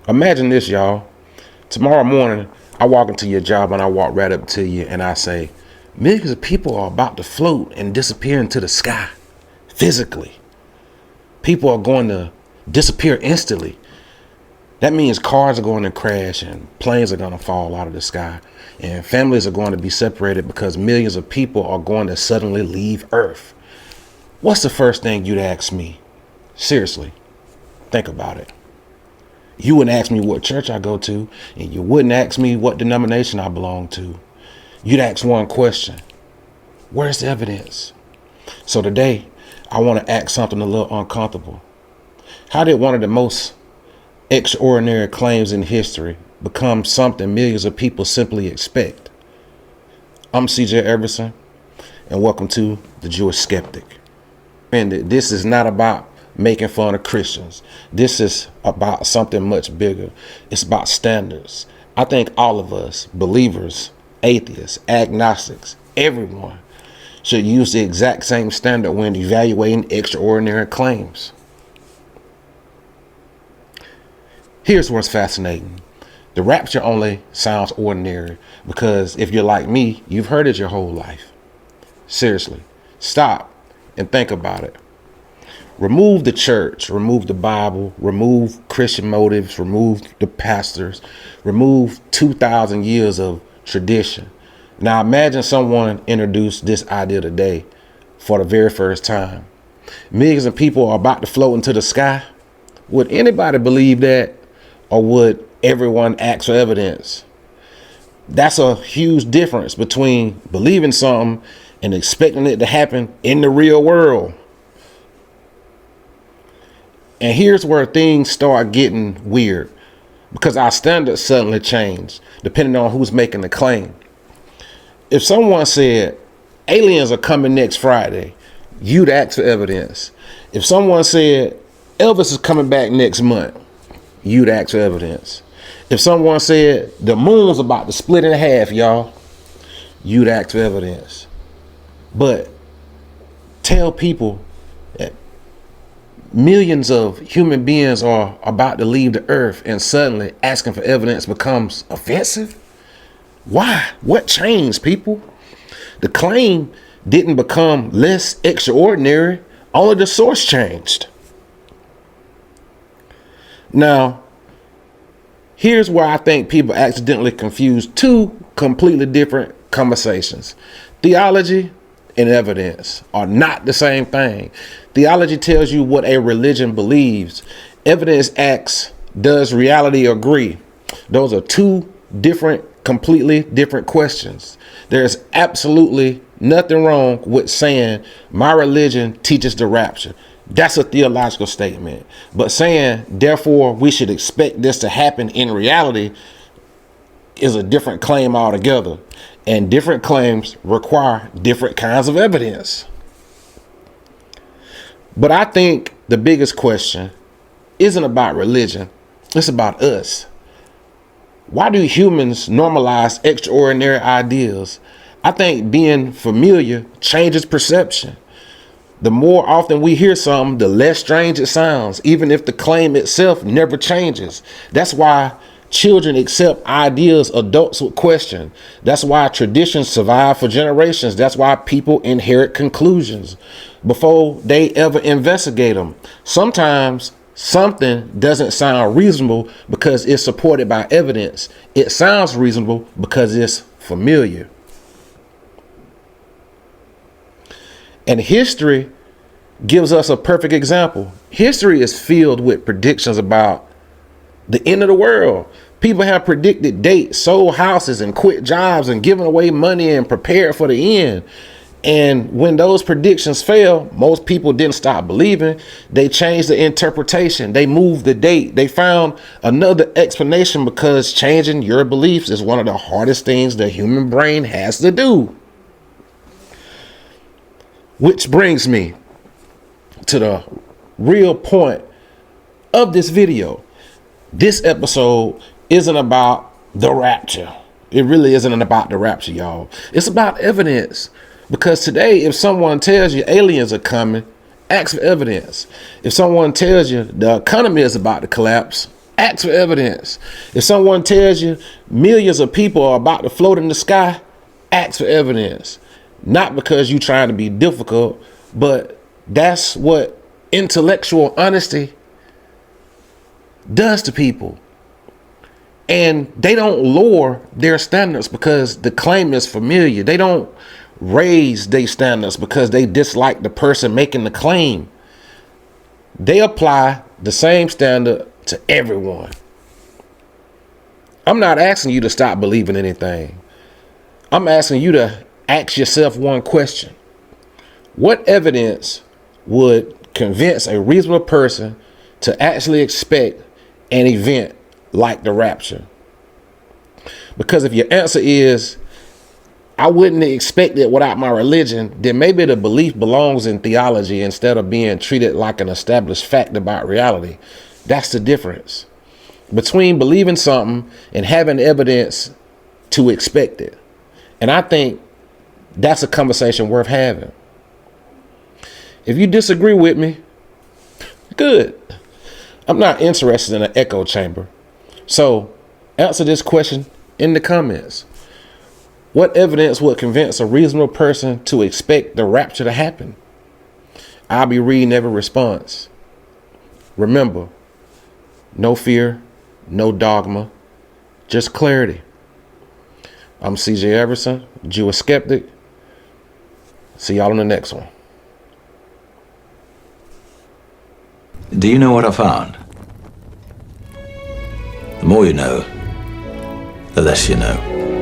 Imagine this, y'all. Tomorrow morning, I walk into your job and I walk right up to you and I say, millions of people are about to float and disappear into the sky physically. People are going to disappear instantly. That means cars are going to crash and planes are going to fall out of the sky and families are going to be separated because millions of people are going to suddenly leave Earth. What's the first thing you'd ask me? Seriously, think about it. You wouldn't ask me what church I go to, and you wouldn't ask me what denomination I belong to. You'd ask one question: where's the evidence? So today, I want to ask something a little uncomfortable. How did one of the most extraordinary claims in history become something millions of people simply expect? I'm CJ Everson, and welcome to the Jewish Skeptic. And this is not about making fun of Christians. This is about something much bigger. It's about standards. I think all of us, believers, atheists, agnostics, everyone should use the exact same standard when evaluating extraordinary claims. Here's what's fascinating. The rapture only sounds ordinary because if you're like me, you've heard it your whole life. Seriously, stop and think about it. Remove the church, remove the Bible, remove Christian motives, remove the pastors, remove 2,000 years of tradition. Now imagine someone introduced this idea today for the very first time. Millions of people are about to float into the sky. Would anybody believe that? Or would everyone ask for evidence? That's a huge difference between believing something and expecting it to happen in the real world. And here's where things start getting weird, because our standards suddenly change depending on who's making the claim. If someone said aliens are coming next Friday, you'd ask for evidence. If someone said Elvis is coming back next month, you'd ask for evidence. If someone said the moon's about to split in half, y'all, you'd ask for evidence. But tell people that millions of human beings are about to leave the earth and suddenly asking for evidence becomes offensive? Why? What changed, people? The claim didn't become less extraordinary, only the source changed. Now, here's where I think people accidentally confuse two completely different conversations. Theology and evidence are not the same thing. Theology tells you what a religion believes. Evidence asks, does reality agree? Those are two completely different questions. There's absolutely nothing wrong with saying my religion teaches the rapture. That's a theological statement. But saying, therefore, we should expect this to happen in reality is a different claim altogether. And different claims require different kinds of evidence. But I think the biggest question isn't about religion. It's about us. Why do humans normalize extraordinary ideas? I think being familiar changes perception. The more often we hear something, the less strange it sounds, even if the claim itself never changes. That's why children accept ideas adults would question. That's why traditions survive for generations. That's why people inherit conclusions before they ever investigate them. Sometimes something doesn't sound reasonable because it's supported by evidence. It sounds reasonable because it's familiar. And history gives us a perfect example. History is filled with predictions about the end of the world. People have predicted dates, sold houses, and quit jobs, and given away money and prepared for the end. And when those predictions fail, most people didn't stop believing. They changed the interpretation. They moved the date. They found another explanation, because changing your beliefs is one of the hardest things the human brain has to do. Which brings me to the real point of this video. This episode isn't about the rapture. It really isn't about the rapture, y'all. It's about evidence. Because today, if someone tells you aliens are coming, ask for evidence. If someone tells you the economy is about to collapse, Ask for evidence. If someone tells you millions of people are about to float in the sky, ask for evidence. Not because you're trying to be difficult, but that's what intellectual honesty does to people. And they don't lower their standards because the claim is familiar. They don't raise their standards because they dislike the person making the claim. They apply the same standard to everyone. I'm not asking you to stop believing anything. I'm asking you to ask yourself one question. What evidence would convince a reasonable person to actually expect an event like the rapture? Because if your answer is, I wouldn't expect it without my religion, then maybe the belief belongs in theology instead of being treated like an established fact about reality. That's the difference between believing something and having evidence to expect it. And I think that's a conversation worth having. If you disagree with me, good. I'm not interested in an echo chamber. So answer this question in the comments. What evidence would convince a reasonable person to expect the rapture to happen? I'll be reading every response. Remember, no fear, no dogma, just clarity. I'm CJ Everson, Jewish Skeptic. See y'all on the next one. Do you know what I found? The more you know, the less you know.